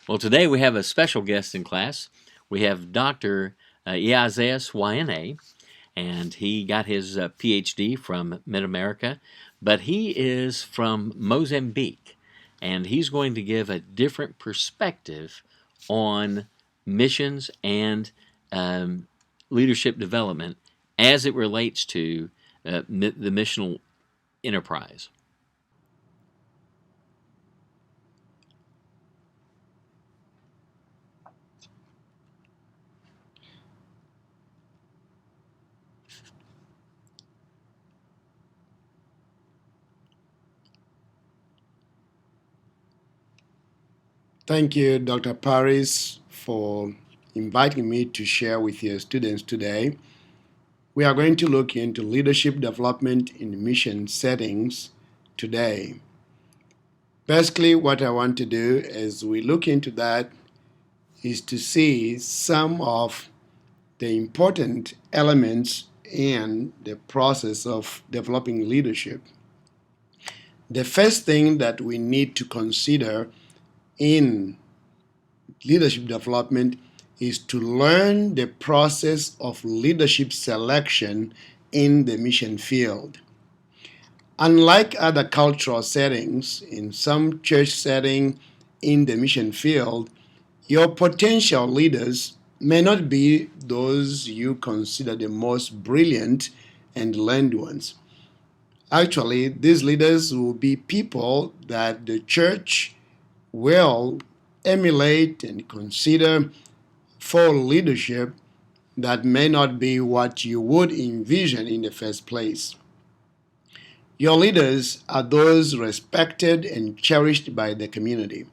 Well, today we have a special guest in class. We have Dr. Iazes Wayane, and he got his PhD from Mid-America, but he is from Mozambique, and he's going to give a different perspective on missions and um, leadership development as it relates to the missional enterprise. Thank you, Dr. Paris, for inviting me to share with your students today. We are going to look into leadership development in mission settings today. Basically, what I want to do as we look into that is to see some of the important elements in the process of developing leadership. The first thing that we need to consider in leadership development is to learn the process of leadership selection in the mission field. Unlike other cultural settings, in some church setting in the mission field, your potential leaders may not be those you consider the most brilliant and learned ones. Actually, these leaders will be people that the church will emulate and consider for leadership that may not be what you would envision in the first place. Your leaders are those respected and cherished by the community.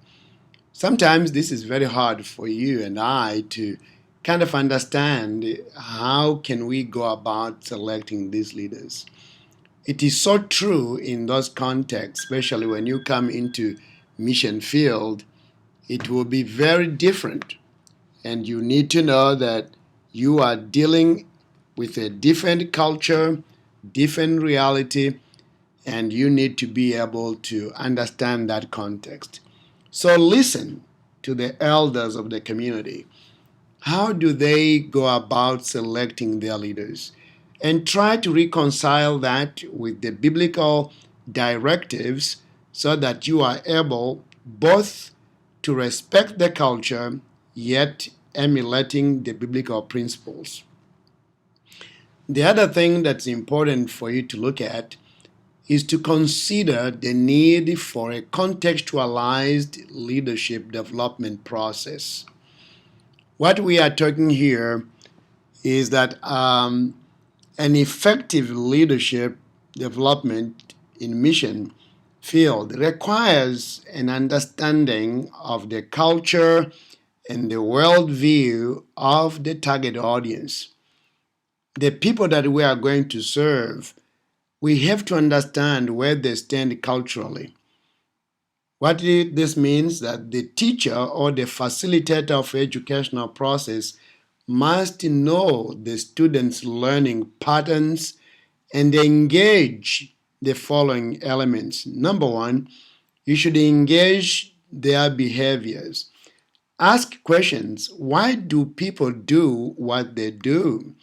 Sometimes this is very hard for you and I to kind of understand how can we go about selecting these leaders. It is so true in those contexts, especially when you come into mission field, it will be very different. And you need to know that you are dealing with a different culture, different reality, and you need to be able to understand that context. So listen to the elders of the community. How do they go about selecting their leaders? And try to reconcile that with the biblical directives so that you are able both to respect the culture yet emulating the biblical principles. The other thing that's important for you to look at is to consider the need for a contextualized leadership development process. What we are talking here is that an effective leadership development in mission field requires an understanding of the culture and the worldview of the target audience. The people that we are going to serve, we have to understand where they stand culturally. What this means that the teacher or the facilitator of educational process must know the students' learning patterns and engage the following elements. Number one, you should engage their behaviors. Ask questions. Why do people do what they do?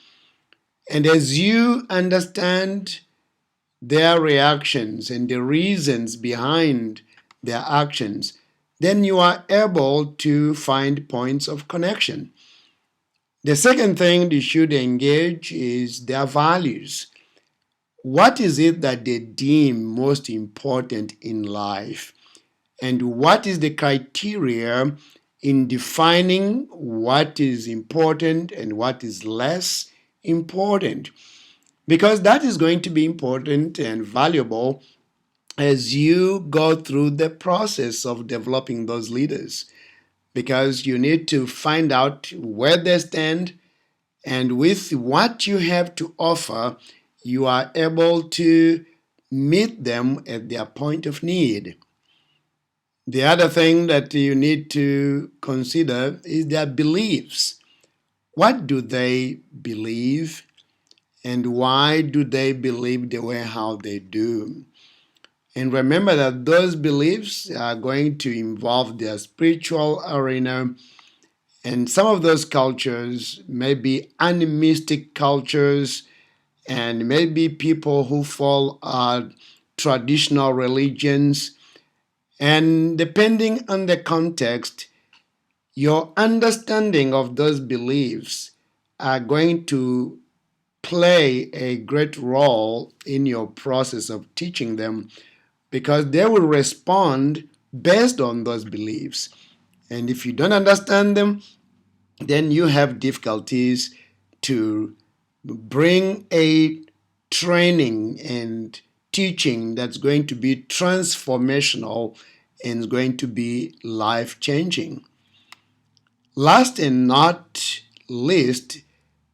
And as you understand their reactions and the reasons behind their actions, then you are able to find points of connection. The second thing you should engage is their values. What is it that they deem most important in life? And what is the criteria in defining what is important and what is less important? Because that is going to be important and valuable as you go through the process of developing those leaders. Because you need to find out where they stand, and with what you have to offer, you are able to meet them at their point of need. The other thing that you need to consider is their beliefs. What do they believe, and why do they believe the way how they do? And remember that those beliefs are going to involve their spiritual arena, and some of those cultures may be animistic cultures, and maybe people who follow traditional religions. And depending on the context, your understanding of those beliefs are going to play a great role in your process of teaching them, because they will respond based on those beliefs. And if you don't understand them, then you have difficulties to bring a training and teaching that's going to be transformational and is going to be life changing. Last and not least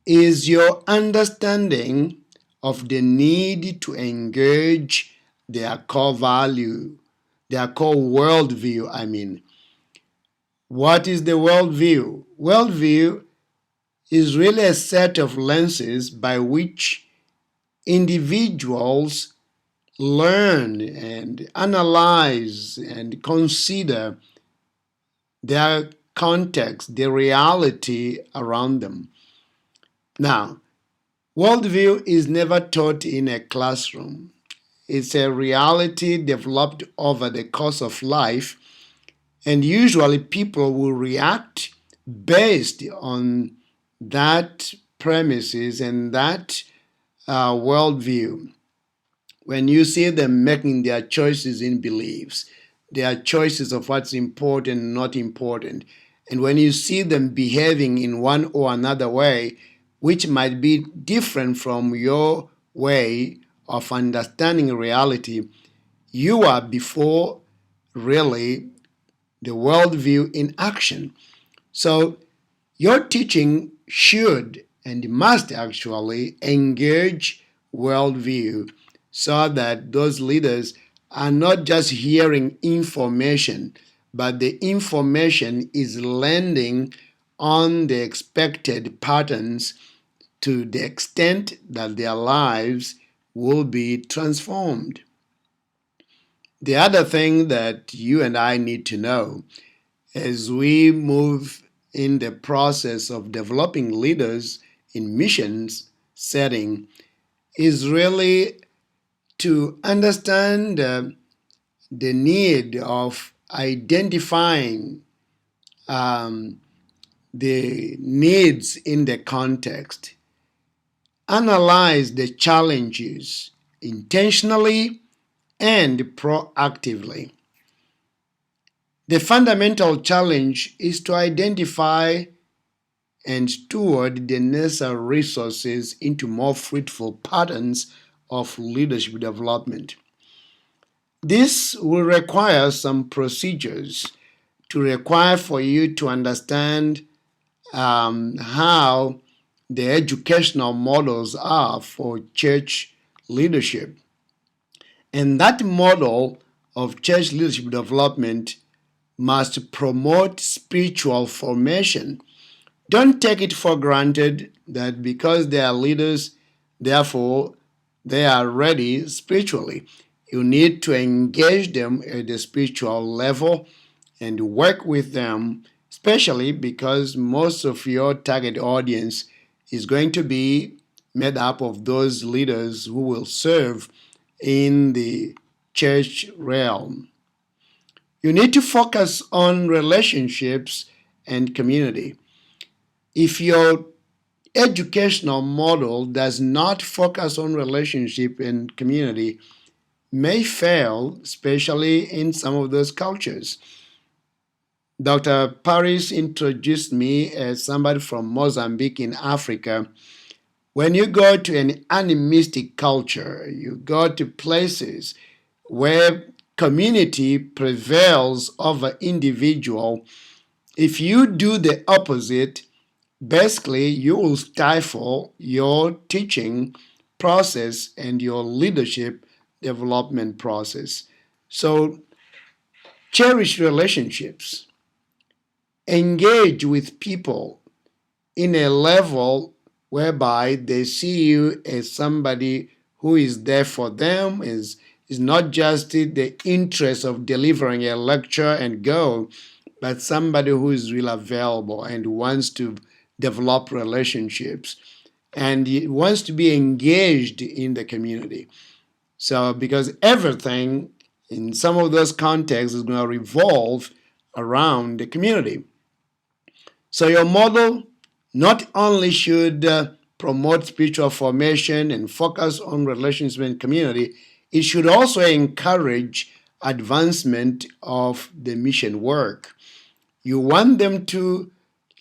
is your understanding of the need to engage their core value, their core worldview. What is the worldview? Worldview is really a set of lenses by which individuals learn and analyze and consider their context, the reality around them. Now, worldview is never taught in a classroom. It's a reality developed over the course of life, and usually people will react based on that premises and that worldview. When you see them making their choices in beliefs, their choices of what's important and not important, and when you see them behaving in one or another way, which might be different from your way of understanding reality, you are before really the worldview in action. So your teaching should and must actually engage worldview, so that those leaders are not just hearing information, but the information is landing on the expected patterns to the extent that their lives will be transformed. The other thing that you and I need to know as we move in the process of developing leaders in missions setting is really to understand the need of identifying the needs in the context, analyze the challenges intentionally and proactively. The fundamental challenge is to identify and steward the necessary resources into more fruitful patterns of leadership development. This will require some procedures to require for you to understand how the educational models are for church leadership. And that model of church leadership development must promote spiritual formation. Don't take it for granted that because they are leaders, therefore they are ready spiritually. You need to engage them at the spiritual level and work with them, especially because most of your target audience is going to be made up of those leaders who will serve in the church realm. You need to focus on relationships and community. If your educational model does not focus on relationship and community, may fail, especially in some of those cultures. Dr. Paris introduced me as somebody from Mozambique in Africa. When you go to an animistic culture, you go to places where community prevails over individual. If you do the opposite, basically you will stifle your teaching process and your leadership development process. So cherish relationships, engage with people in a level whereby they see you as somebody who is there for them, is It's not just the interest of delivering a lecture and go, but somebody who is really available and wants to develop relationships and wants to be engaged in the community. So, because everything in some of those contexts is going to revolve around the community. So, your model not only should promote spiritual formation and focus on relationships and community, it should also encourage advancement of the mission work. You want them to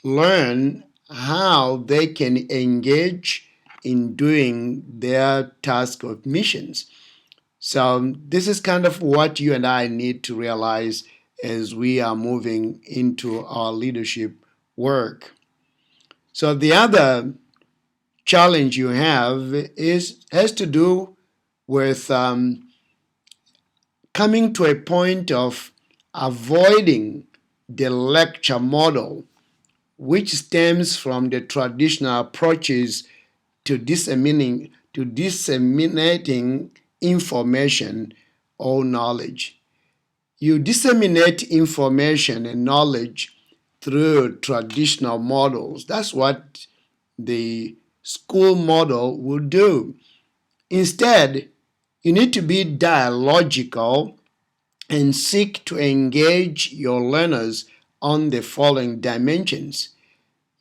learn how they can engage in doing their task of missions. So this is kind of what you and I need to realize as we are moving into our leadership work. So the other challenge you have has to do with coming to a point of avoiding the lecture model, which stems from the traditional approaches to disseminating information or knowledge. You disseminate information and knowledge through traditional models. That's what the school model will do. Instead, you need to be dialogical and seek to engage your learners on the following dimensions.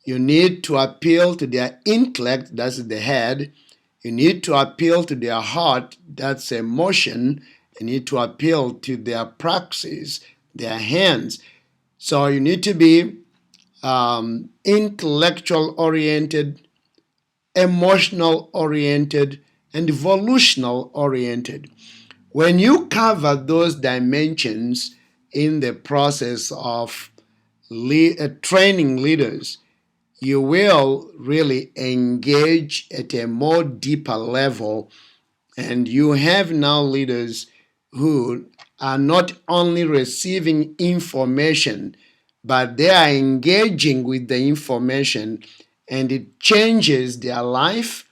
You need to appeal to their intellect, that's the head. You need to appeal to their heart, that's emotion. You need to appeal to their praxis, their hands. So you need to be intellectual oriented, emotional oriented, and volitional oriented. When you cover those dimensions in the process of training leaders, you will really engage at a more deeper level, and you have now leaders who are not only receiving information, but they are engaging with the information, and it changes their life,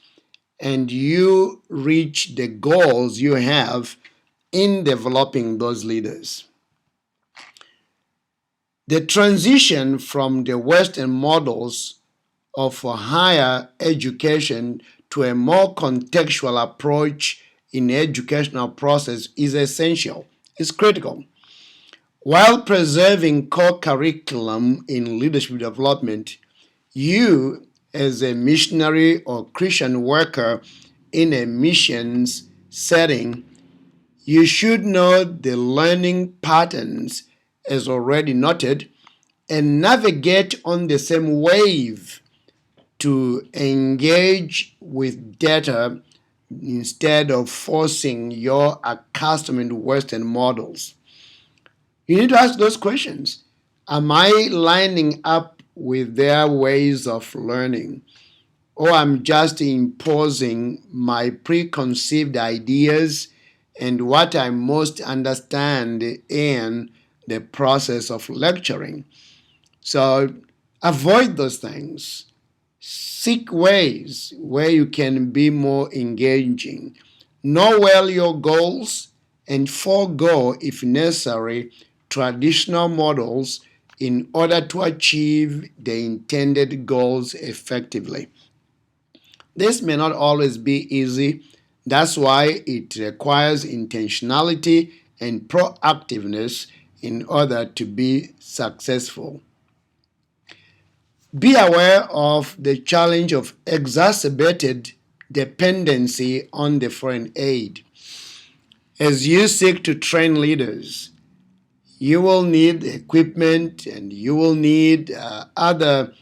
and you reach the goals you have in developing those leaders. The transition from the Western models of higher education to a more contextual approach in the educational process is essential. It's critical. While preserving core curriculum in leadership development, you, as a missionary or Christian worker in a missions setting, you should know the learning patterns as already noted and navigate on the same wave to engage with data instead of forcing your accustomed Western models. You need to ask those questions. Am I lining up with their ways of learning? Or I'm just imposing my preconceived ideas and what I most understand in the process of lecturing? So avoid those things. Seek ways where you can be more engaging. Know well your goals and forego, if necessary, traditional models in order to achieve the intended goals effectively. This may not always be easy. That's why it requires intentionality and proactiveness in order to be successful. Be aware of the challenge of exacerbated dependency on the foreign aid. As you seek to train leaders, you will need equipment and you will need other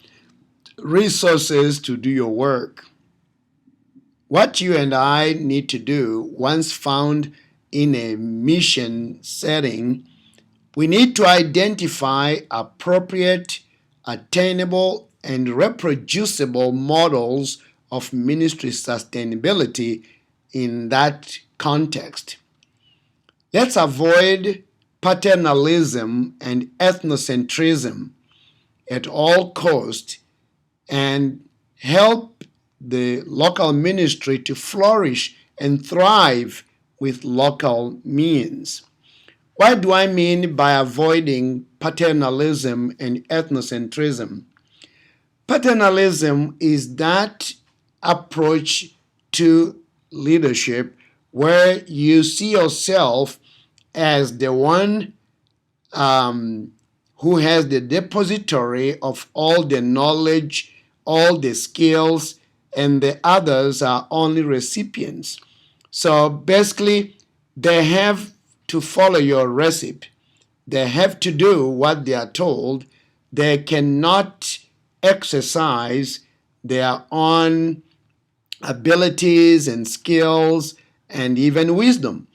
resources to do your work. What you and I need to do once found in a mission setting, we need to identify appropriate, attainable, and reproducible models of ministry sustainability in that context. Let's avoid paternalism and ethnocentrism at all costs and help the local ministry to flourish and thrive with local means. What do I mean by avoiding paternalism and ethnocentrism? Paternalism is that approach to leadership where you see yourself as the one who has the depository of all the knowledge, all the skills, and the others are only recipients. So basically, they have to follow your recipe. They have to do what they are told. They cannot exercise their own abilities and skills and even wisdom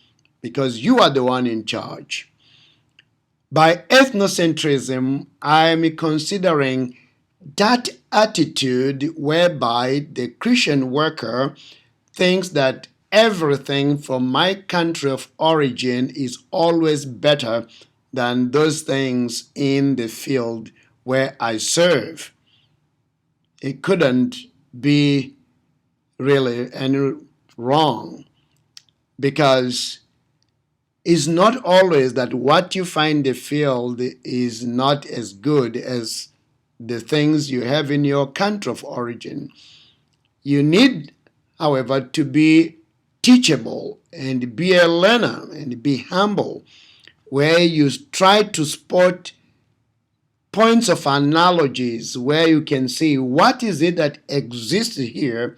because you are the one in charge. By ethnocentrism, I'm considering that attitude whereby the Christian worker thinks that everything from my country of origin is always better than those things in the field where I serve. It couldn't be really any wrong because it's not always that what you find in the field is not as good as the things you have in your country of origin. You need, however, to be teachable and be a learner and be humble, where you try to spot points of analogies where you can see what is it that exists here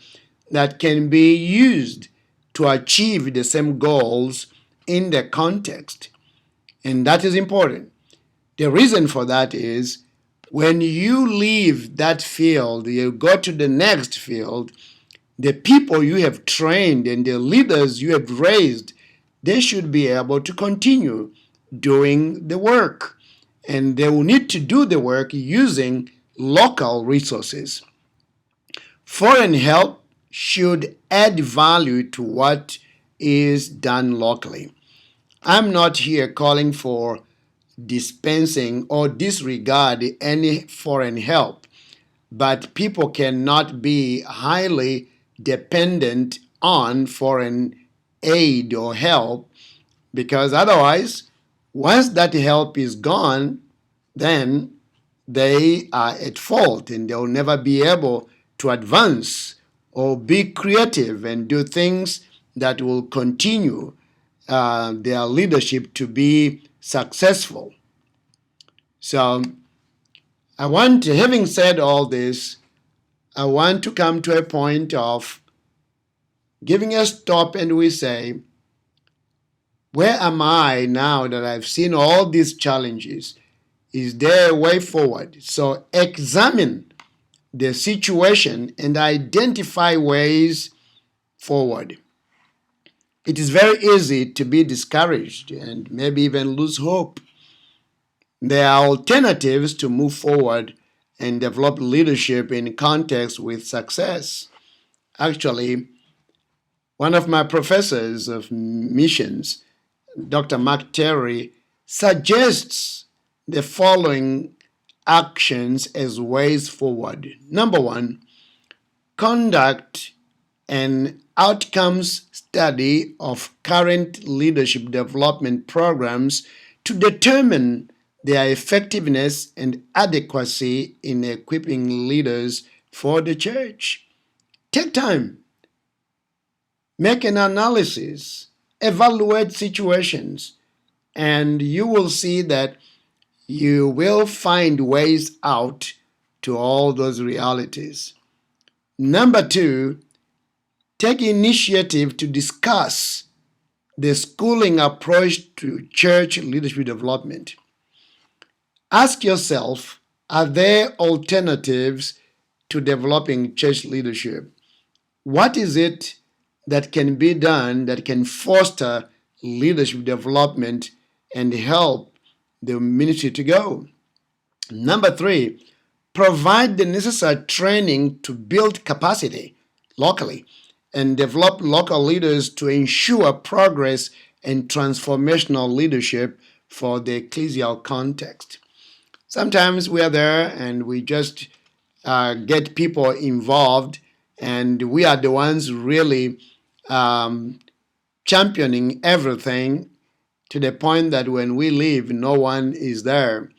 that can be used to achieve the same goals in the context. And that is important. The reason for that is when you leave that field, you go to the next field, the people you have trained and the leaders you have raised, they should be able to continue doing the work. And they will need to do the work using local resources. Foreign help should add value to what is done locally. I'm not here calling for dispensing or disregard any foreign help, but people cannot be highly dependent on foreign aid or help because otherwise, once that help is gone, then they are at fault and they'll never be able to advance or be creative and do things that will continue their leadership to be successful. So having said all this, I want to come to a point of giving a stop and we say, where am I now that I've seen all these challenges? Is there a way forward? So examine the situation and identify ways forward. It is very easy to be discouraged and maybe even lose hope. There are alternatives to move forward and develop leadership in context with success. Actually, one of my professors of missions, Dr. Mark Terry, suggests the following actions as ways forward. Number one, conduct an outcomes study of current leadership development programs to determine their effectiveness and adequacy in equipping leaders for the church. Take time, make an analysis, evaluate situations, and you will see that you will find ways out to all those realities. Number two, take initiative to discuss the schooling approach to church leadership development. Ask yourself, are there alternatives to developing church leadership? What is it that can be done that can foster leadership development and help the ministry to go? Number three, provide the necessary training to build capacity locally and develop local leaders to ensure progress and transformational leadership for the ecclesial context. Sometimes we are there and we just get people involved, and we are the ones really championing everything to the point that when we leave, no one is there.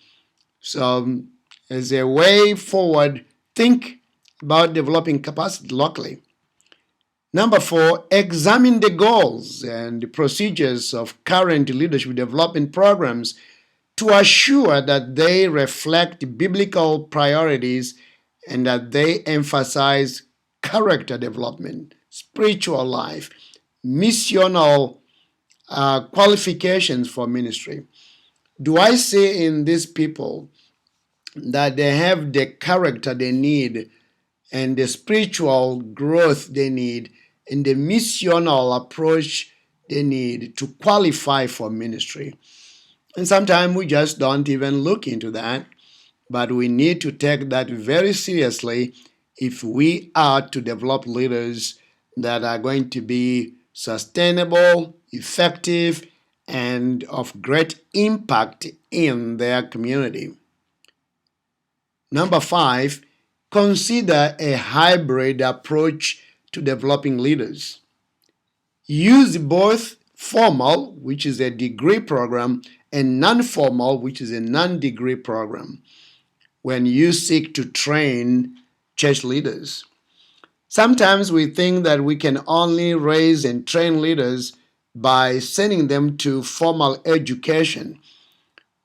So, as a way forward, think about developing capacity locally. Number 4, examine the goals and the procedures of current leadership development programs to assure that they reflect biblical priorities and that they emphasize character development, spiritual life, missional qualifications for ministry. Do I see in these people that they have the character they need and the spiritual growth they need and the missional approach they need to qualify for ministry? And sometimes we just don't even look into that, but we need to take that very seriously if we are to develop leaders that are going to be sustainable, effective, and of great impact in their community. Number 5, consider a hybrid approach to developing leaders. Use both formal, which is a degree program, and non-formal, which is a non-degree program, when you seek to train church leaders. Sometimes we think that we can only raise and train leaders by sending them to formal education.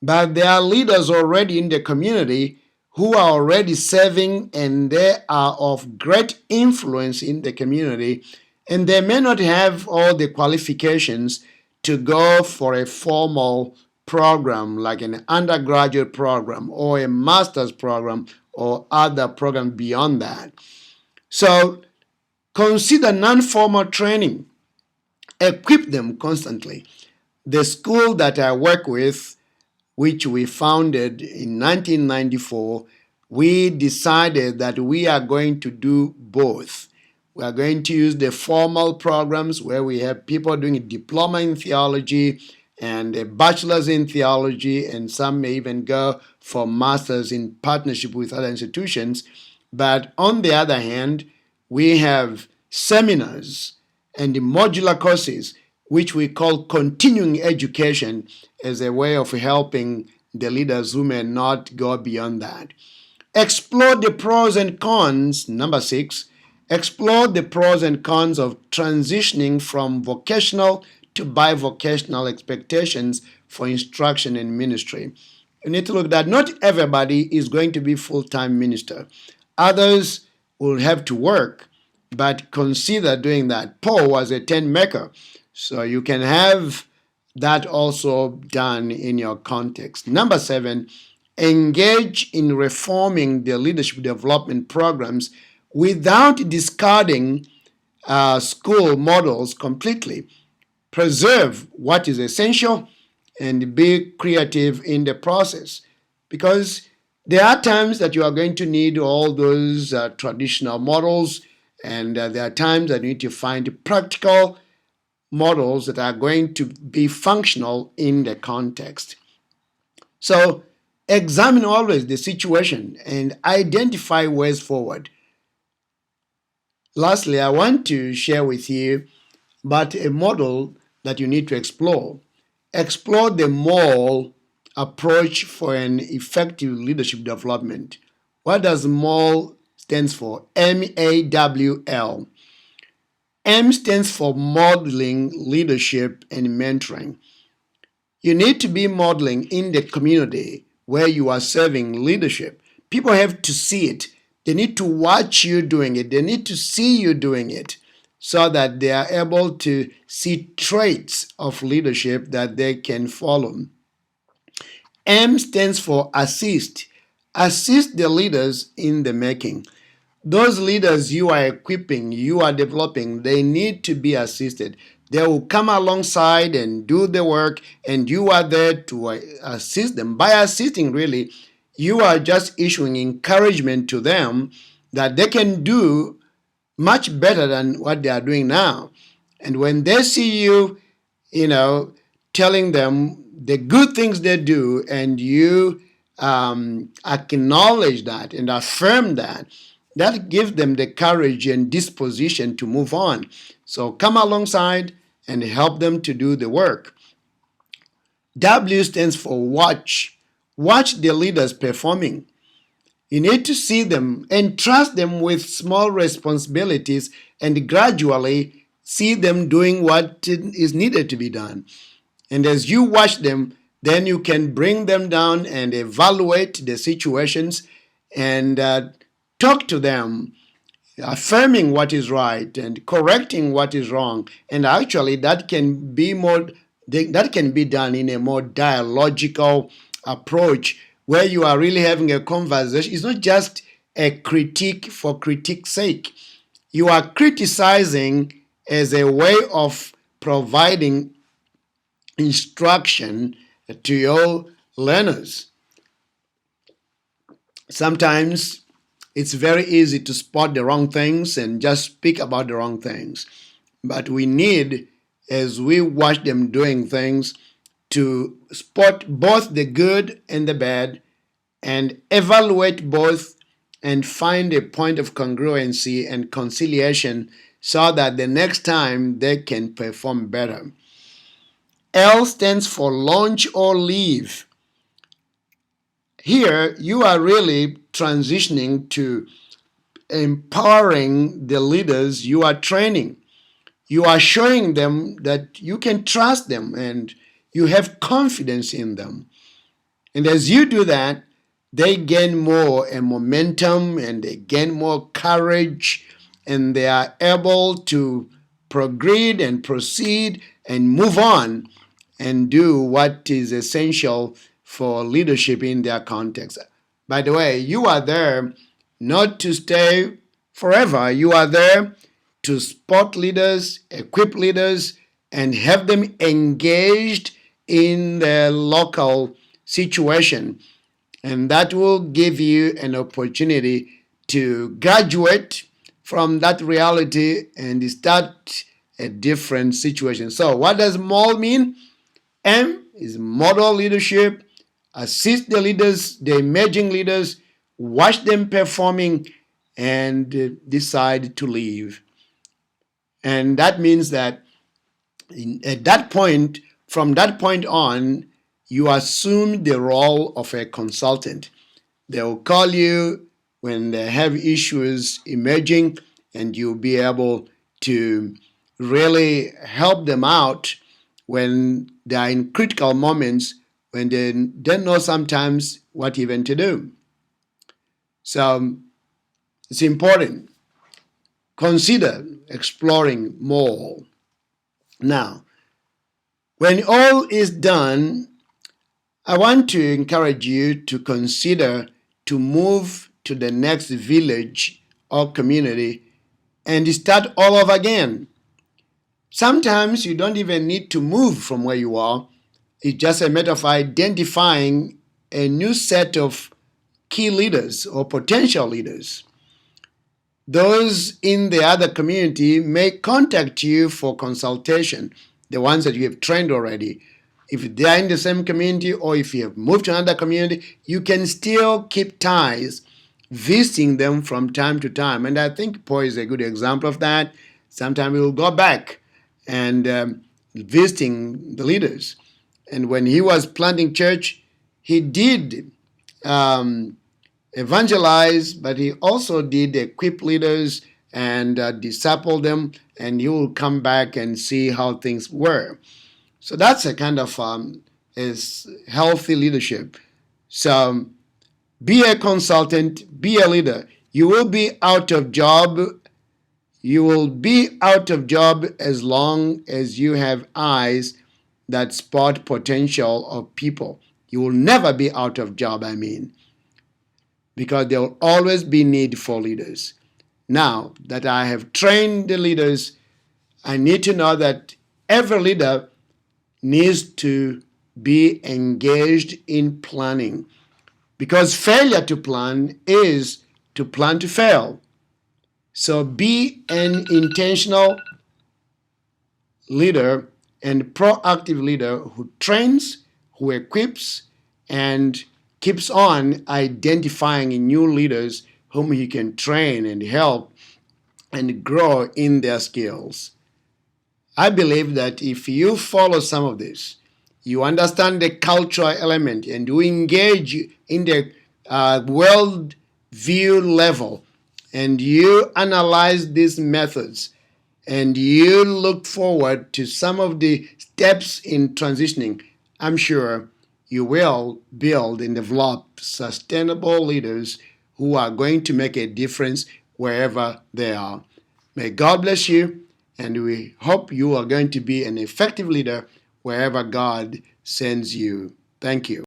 But there are leaders already in the community who are already serving and they are of great influence in the community, and they may not have all the qualifications to go for a formal program like an undergraduate program or a master's program or other program beyond that. So consider non-formal training. Equip them constantly. The school that I work with, which we founded in 1994, we decided that we are going to do both. We are going to use the formal programs where we have people doing a diploma in theology and a bachelor's in theology, and some may even go for masters in partnership with other institutions. But on the other hand, we have seminars and the modular courses, which we call continuing education, as a way of helping the leaders who may not go beyond that. Explore the pros and cons. Number 6, explore the pros and cons of transitioning from vocational to bivocational expectations for instruction and ministry. You need to look that not everybody is going to be full-time minister. Others will have to work, but consider doing that. Paul was a tent maker, so you can have that also done in your context. Number 7, engage in reforming the leadership development programs without discarding school models completely. Preserve what is essential and be creative in the process, because there are times that you are going to need all those traditional models, and there are times that you need to find practical models that are going to be functional in the context. So examine always the situation and identify ways forward. Lastly, I want to share with you about a model that you need to explore. Explore the MAWL approach for an effective leadership development. What does MAWL stands for? MAWL. M stands for modeling leadership and mentoring. You need to be modeling in the community where you are serving leadership. People have to see it. They need to watch you doing it. They need to see you doing it so that they are able to see traits of leadership that they can follow. M stands for assist. Assist the leaders in the making. Those leaders you are equipping, you are developing, they need to be assisted. They will come alongside and do the work, and you are there to assist them. By assisting, really, you are just issuing encouragement to them that they can do much better than what they are doing now. And when they see you, telling them the good things they do, and you acknowledge that and affirm that, that gives them the courage and disposition to move on. So come alongside and help them to do the work. W stands for watch. Watch the leaders performing. You need to see them and trust them with small responsibilities and gradually see them doing what is needed to be done. And as you watch them, then you can bring them down and evaluate the situations and talk to them, affirming what is right and correcting what is wrong. And actually, that can be done in a more dialogical approach where you are really having a conversation. It's not just a critique for critique's sake. You are criticizing as a way of providing instruction to your learners. Sometimes it's very easy to spot the wrong things and just speak about the wrong things. But we need, as we watch them doing things, to spot both the good and the bad and evaluate both and find a point of congruency and conciliation so that the next time they can perform better. L stands for launch or leave. Here, you are really transitioning to empowering the leaders you are training. You are showing them that you can trust them and you have confidence in them. And as you do that, they gain more momentum and they gain more courage and they are able to progress and proceed and move on and do what is essential for leadership in their context. By the way, you are there not to stay forever. You are there to spot leaders, equip leaders, and have them engaged in their local situation. And that will give you an opportunity to graduate from that reality and start a different situation. So, what does MOL mean? M is model leadership, assist the leaders, the emerging leaders, watch them performing, and decide to leave. And that means that at that point, from that point on, you assume the role of a consultant. They will call you when they have issues emerging, and you'll be able to really help them out when they are in critical moments when they don't know sometimes what even to do. So it's important. Consider exploring more. Now, when all is done, I want to encourage you to consider to move to the next village or community and start all over again. Sometimes you don't even need to move from where you are. It's just a matter of identifying a new set of key leaders or potential leaders. Those in the other community may contact you for consultation, the ones that you have trained already. If they are in the same community or if you have moved to another community, you can still keep ties, visiting them from time to time. And I think Paul is a good example of that. Sometimes we will go back and visiting the leaders. And when he was planting church, he did evangelize, but he also did equip leaders and disciple them, and he will come back and see how things were. So that's a kind of is healthy leadership. So be a consultant, be a leader. You will be out of job. You will be out of job as long as you have eyes that spot potential of people. You will never be out of job, because there will always be need for leaders. Now that I have trained the leaders, I need to know that every leader needs to be engaged in planning, because failure to plan is to plan to fail. So be an intentional leader and proactive leader who trains, who equips, and keeps on identifying new leaders whom he can train and help and grow in their skills. I believe that if you follow some of this, you understand the cultural element and you engage in the world view level, and you analyze these methods, and you look forward to some of the steps in transitioning, I'm sure you will build and develop sustainable leaders who are going to make a difference wherever they are. May God bless you, and we hope you are going to be an effective leader wherever God sends you. Thank you.